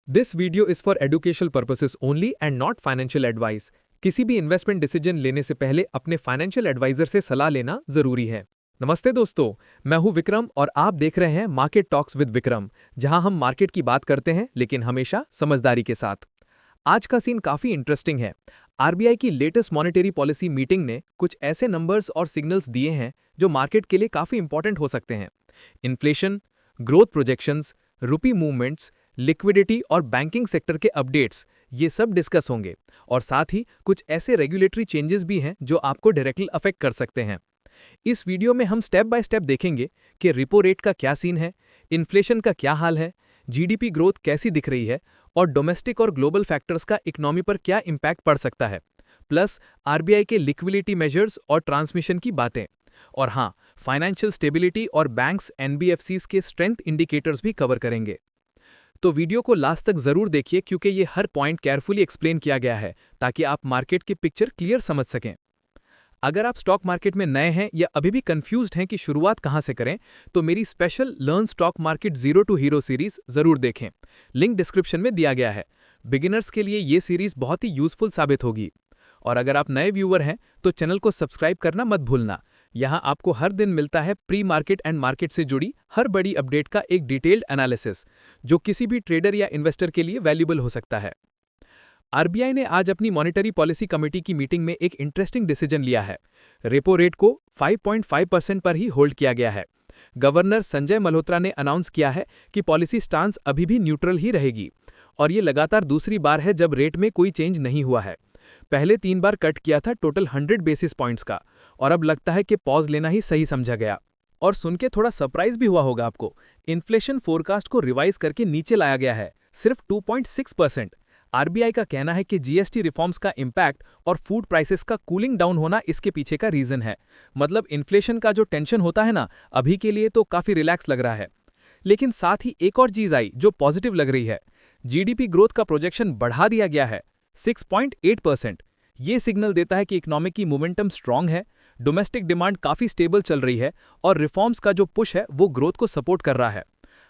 This video is for educational purposes only and not financial advice. किसी भी investment decision लेने से पहले अपने फाइनेंशियल एडवाइजर से सलाह लेना जरूरी है। नमस्ते दोस्तों, मैं हूं विक्रम और आप देख रहे हैं मार्केट टॉक्स विद विक्रम, जहां हम मार्केट की बात करते हैं लेकिन हमेशा समझदारी के साथ। आज का सीन काफी इंटरेस्टिंग है। आरबीआई की लेटेस्ट मॉनेटरी पॉलिसी मीटिंग ने कुछ ऐसे नंबर्स और सिग्नल्स दिए हैं जो मार्केट के लिए काफी इंपॉर्टेंट हो सकते हैं। इन्फ्लेशन, ग्रोथ प्रोजेक्शंस, रुपी मूवमेंट्स, लिक्विडिटी और बैंकिंग सेक्टर के अपडेट्स, ये सब डिस्कस होंगे। और साथ ही कुछ ऐसे रेगुलेटरी चेंजेस भी हैं जो आपको डायरेक्टली अफेक्ट कर सकते हैं। इस वीडियो में हम स्टेप बाय स्टेप देखेंगे कि रिपो रेट का क्या सीन है, इन्फ्लेशन का क्या हाल है, जीडीपी ग्रोथ कैसी दिख रही है और डोमेस्टिक और ग्लोबल फैक्टर्स का इकोनॉमी पर क्या इंपैक्ट पड़ सकता है, प्लस आरबीआई के लिक्विडिटी मेजर्स और ट्रांसमिशन की बातें। और हाँ, फाइनेंशियल स्टेबिलिटी और बैंक्स एनबीएफसीज के स्ट्रेंथ इंडिकेटर्स भी कवर करेंगे। तो वीडियो को लास्ट तक जरूर देखिए क्योंकि ये हर पॉइंट केयरफुली एक्सप्लेन किया गया है ताकि आप मार्केट की पिक्चर क्लियर समझ सकें। अगर आप स्टॉक मार्केट में नए हैं या अभी भी कंफ्यूज्ड हैं कि शुरुआत कहां से करें, तो मेरी special learn stock market zero to hero series जरूर देखें। लिंक डिस्क्रिप्शन में दिया गया है। बिगिनर्स के लिए ये सीरीज बहुत ही यूजफुल साबित होगी। और अगर आप नए व्यूअर हैं तो चैनल को सब्सक्राइब करना मत भूलना। यहाँ आपको हर दिन मिलता है प्री मार्केट एंड मार्केट से जुड़ी हर बड़ी अपडेट का एक डिटेल्ड एनालिसिस, जो किसी भी ट्रेडर या इन्वेस्टर के लिए वैल्यूबल हो सकता है। आरबीआई ने आज अपनी मॉनेटरी पॉलिसी कमेटी की मीटिंग में एक इंटरेस्टिंग डिसीजन लिया है। रेपो रेट को 5.5% पर ही होल्ड किया गया है। गवर्नर संजय मल्होत्रा ने अनाउंस किया है कि पॉलिसी स्टांस अभी भी न्यूट्रल ही रहेगी। और ये लगातार दूसरी बार है जब रेट में कोई चेंज नहीं हुआ है। पहले 3 बार कट किया था टोटल 100 बेसिस पॉइंट्स का, और अब लगता है कि पॉज लेना ही सही समझा गया। और सुन के थोड़ा सरप्राइज भी हुआ होगा आपको, इन्फ्लेशन फोरकास्ट को रिवाइज करके नीचे लाया गया है, सिर्फ 2.6%। आरबीआई का कहना है कि जीएसटी रिफॉर्म्स का इंपैक्ट और फूड प्राइसेस का कूलिंग डाउन होना इसके पीछे का रीजन है। मतलब इन्फ्लेशन का जो टेंशन होता है ना, अभी के लिए तो काफी रिलैक्स लग रहा है। लेकिन साथ ही एक और चीज आई जो पॉजिटिव लग रही है। जीडीपी ग्रोथ का प्रोजेक्शन बढ़ा दिया गया है 6.8%। ये सिग्नल देता है कि इकोनॉमी की मोमेंटम स्ट्रांग है, डोमेस्टिक डिमांड काफी स्टेबल चल रही है और रिफॉर्म्स का जो पुश है वो ग्रोथ को सपोर्ट कर रहा है।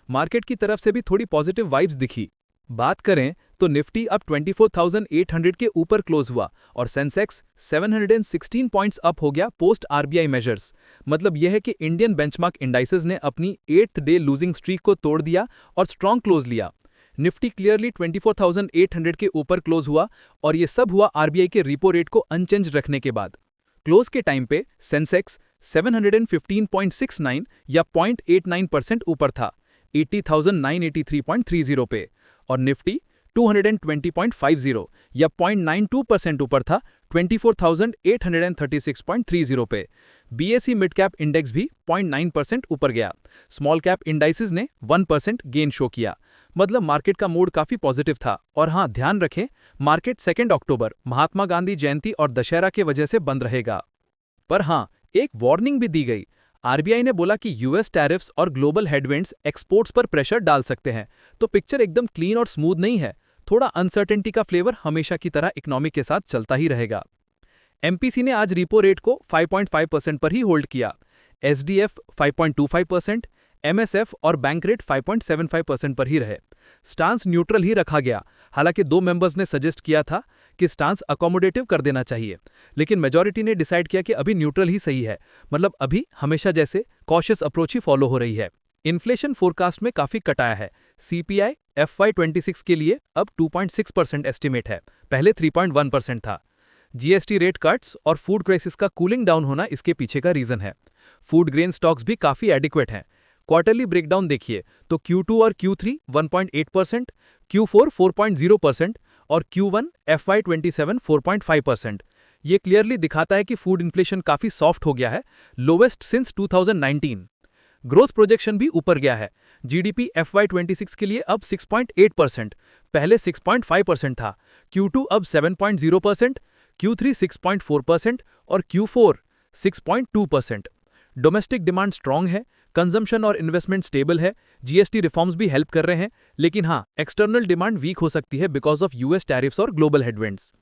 मार्केट की तरफ से भी थोड़ी पॉजिटिव वाइब्स दिखी। बात करें तो निफ्टी अब 24,800 के ऊपर क्लोज हुआ और सेंसेक्स 716 पॉइंट्स अप हो गया पोस्ट आरबीआई मेजर्स। मतलब यह है कि इंडियन बेंचमार्क इंडाइसेस ने अपनी 8th डे लूजिंग स्ट्रीक को तोड़ दिया और स्ट्रांग क्लोज लिया। निफ्टी क्लियरली 24,800 के ऊपर क्लोज हुआ और ये सब हुआ आरबीआई के रिपो रेट को अनचेंज रखने के बाद। क्लोज के टाइम पे सेंसेक्स 715.69 या 0.89% ऊपर था 80,983.30 पे, और निफ्टी 220.50 या 0.92% ऊपर था 24,836.30 पे। बीएसई मिड कैप इंडेक्स भी 0.9% ऊपर गया। स्मॉल कैप इंडाइसेस ने 1% गेन शो किया। मतलब मार्केट का मूड काफी पॉजिटिव था। और हाँ, ध्यान रखें, मार्केट 2 अक्टूबर महात्मा गांधी जयंती और दशहरा के वजह से बंद रहेगा। पर हाँ, एक वार्निंग भी दी गई। आरबीआई ने बोला कि यूएस टैरिफ्स और ग्लोबल हेडविंड्स एक्सपोर्ट्स पर प्रेशर डाल सकते हैं। तो पिक्चर एकदम क्लीन और स्मूथ नहीं है। थोड़ा अनसर्टेनिटी का फ्लेवर हमेशा की तरह इकोनॉमी के साथ चलता ही रहेगा। एमपीसी ने आज रिपो रेट को 5.5% पर ही होल्ड किया। एसडीएफ 5.25%, एमएसएफ और बैंक रेट 5.75% पर ही रहे। स्टांस न्यूट्रल ही रखा गया। हालांकि 2 मेंबर्स ने सजेस्ट किया था कि स्टांस अकोमोडेटिव कर देना चाहिए, लेकिन मेजॉरिटी ने डिसाइड किया कि अभी न्यूट्रल ही सही है। मतलब अभी हमेशा जैसे कॉशियस अप्रोच ही फॉलो हो रही है। इन्फ्लेशन फोरकास्ट में काफी कट आया है। सीपीआई FY26 के लिए अब 2.6% एस्टिमेट है, पहले 3.1% था। जीएसटी रेट कट्स और फूड क्राइसिस का कूलिंग डाउन होना इसके पीछे का रीजन है। फूड ग्रेन स्टॉक्स भी काफी एडिक्वेट हैं। क्वार्टरली ब्रेकडाउन देखिए तो Q2 और Q3 1.8%, Q4 4.0% और Q1 FY27 4.5%। ये क्लियरली दिखाता है कि फूड इन्फ्लेशन काफी सॉफ्ट हो गया है, लोवेस्ट सिंस 2019। ग्रोथ प्रोजेक्शन भी ऊपर गया है। जीडीपी FY26 के लिए अब 6.8%, पहले 6.5% था। Q2 अब 7.0%, Q3 6.4% और Q4 6.2%। डोमेस्टिक डिमांड स्ट्रांग है, कंजम्पशन और इन्वेस्टमेंट स्टेबल है। जीएसटी रिफॉर्म्स भी हेल्प कर रहे हैं, लेकिन हाँ, एक्सटर्नल डिमांड वीक हो सकती है बिकॉज ऑफ यूएस टैरिफ्स और ग्लोबल हेडविंड्स।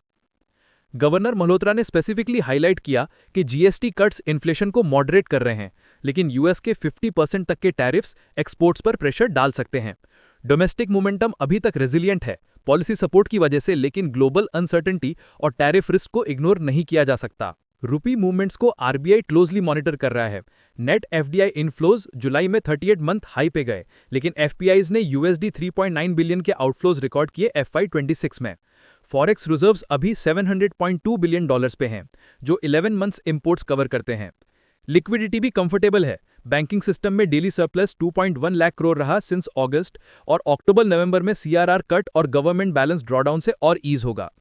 गवर्नर मल्होत्रा ने स्पेसिफिकली हाईलाइट किया कि जीएसटी कट्स इन्फ्लेशन को मॉडरेट कर रहे हैं, लेकिन यूएस के 50% तक के टैरिफ्स एक्सपोर्ट्स पर प्रेशर डाल सकते हैं। डोमेस्टिक मोमेंटम अभी तक रेजिलिएंट है पॉलिसी सपोर्ट की वजह से, लेकिन ग्लोबल अनसर्टेनिटी और टैरिफ रिस्क को इग्नोर नहीं किया जा सकता। रूपी मूवमेंट्स को आरबीआई क्लोजली मॉनिटर कर रहा है। नेट एफडीआई इनफ्लोज जुलाई में 38 मंथ हाई पे गए, लेकिन एफपीआईज ने यूएसडी 3.9 बिलियन के आउटफ्लोज रिकॉर्ड किए FY26 में। फॉरेक्स रिजर्व्स अभी $700.2 बिलियन पे हैं, जो 11 मंथ्स इंपोर्ट्स कवर करते हैं। लिक्विडिटी भी कंफर्टेबल है। बैंकिंग सिस्टम में डेली सरप्लस 2.1 लाख करोड़ रहा सिंस अगस्त, और अक्टूबर-नवंबर में सीआरआर कट और गवर्नमेंट बैलेंस ड्रॉडाउन से और ईज होगा।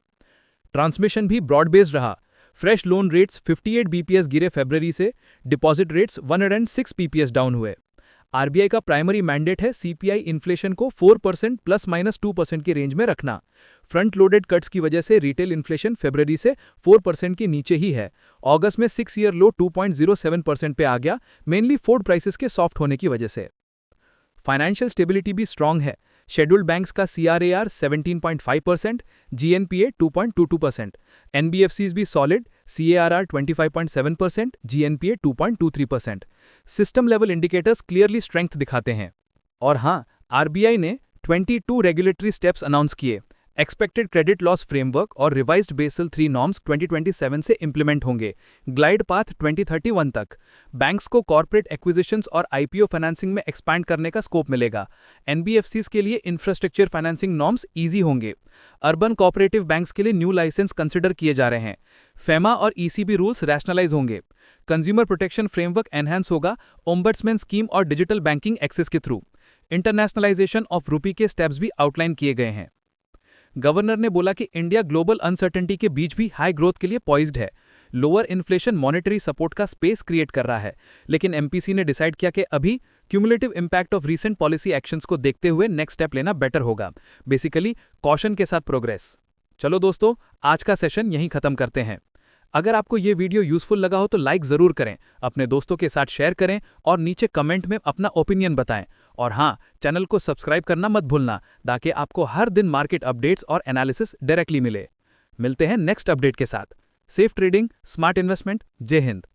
ट्रांसमिशन भी ब्रॉड बेस्ड रहा। फ्रेश लोन रेट्स 58 बीपीएस गिरे फरवरी से, डिपॉजिट रेट्स 106 बीपीएस डाउन हुए। आरबीआई का प्राइमरी मैंडेट है सीपीआई इन्फ्लेशन को 4% ±2% की रेंज में रखना। फ्रंट लोडेड कट्स की वजह से रिटेल इन्फ्लेशन फरवरी से 4% के नीचे ही है। अगस्त में 6 ईयर लो 2.07% पे आ गया, मेनली फूड प्राइसेस के सॉफ्ट होने की वजह से। फाइनेंशियल स्टेबिलिटी भी स्ट्रांग है। शेड्यूल्ड बैंक्स का CRAR 17.5%, GNPA 2.22%, NBFCs भी solid, CARR 25.7%, GNPA 2.23%। System level indicators clearly strength दिखाते हैं। और हाँ, आरबीआई ने 22 रेगुलेटरी स्टेप्स अनाउंस किए। एक्सपेक्टेड क्रेडिट लॉस फ्रेमवर्क और रिवाइज्ड बेसल 3 नॉर्म्स 2027 से इंप्लीमेंट होंगे। ग्लाइड पाथ 2031 तक। बैंक्स को कॉर्पोरेट एक्विजिशंस और आईपीओ फाइनेंसिंग में एक्सपैंड करने का स्कोप मिलेगा। एनबीएफसीज के लिए इंफ्रास्ट्रक्चर फाइनेंसिंग नॉर्म्स ईजी होंगे। अर्बन कोऑपरेटिव बैंक्स के लिए न्यू लाइसेंस कंसिडर किए जा रहे हैं। फेमा और ईसीबी रूल्स रैशनलाइज होंगे। कंज्यूमर प्रोटेक्शन फ्रेमवर्क एनहांस होगा ओम्बड्समैन स्कीम और डिजिटल बैंकिंग एक्सेस के थ्रू। इंटरनेशनलाइजेशन ऑफ रूपी के स्टेप्स भी आउटलाइन किए गए हैं। गवर्नर ने बोला कि इंडिया ग्लोबल अनसर्टेनिटी के बीच भी हाई ग्रोथ के लिए पॉइज्ड है। लोअर इन्फ्लेशन मॉनेटरी सपोर्ट का स्पेस क्रिएट कर रहा है, लेकिन एमपीसी ने डिसाइड किया कि अभी cumulative impact of recent policy actions को देखते हुए नेक्स्ट स्टेप लेना बेटर होगा। बेसिकली कॉशन के साथ प्रोग्रेस। चलो दोस्तों, आज का सेशन यहीं खत्म करते हैं। अगर आपको ये वीडियो यूजफुल लगा हो तो लाइक जरूर करें, अपने दोस्तों के साथ शेयर करें और नीचे कमेंट में अपना ओपिनियन बताएं। और हाँ, चैनल को सब्सक्राइब करना मत भूलना, ताकि आपको हर दिन मार्केट अपडेट्स और एनालिसिस डायरेक्टली मिले। मिलते हैं नेक्स्ट अपडेट के साथ। Safe trading, smart investment. जय हिंद।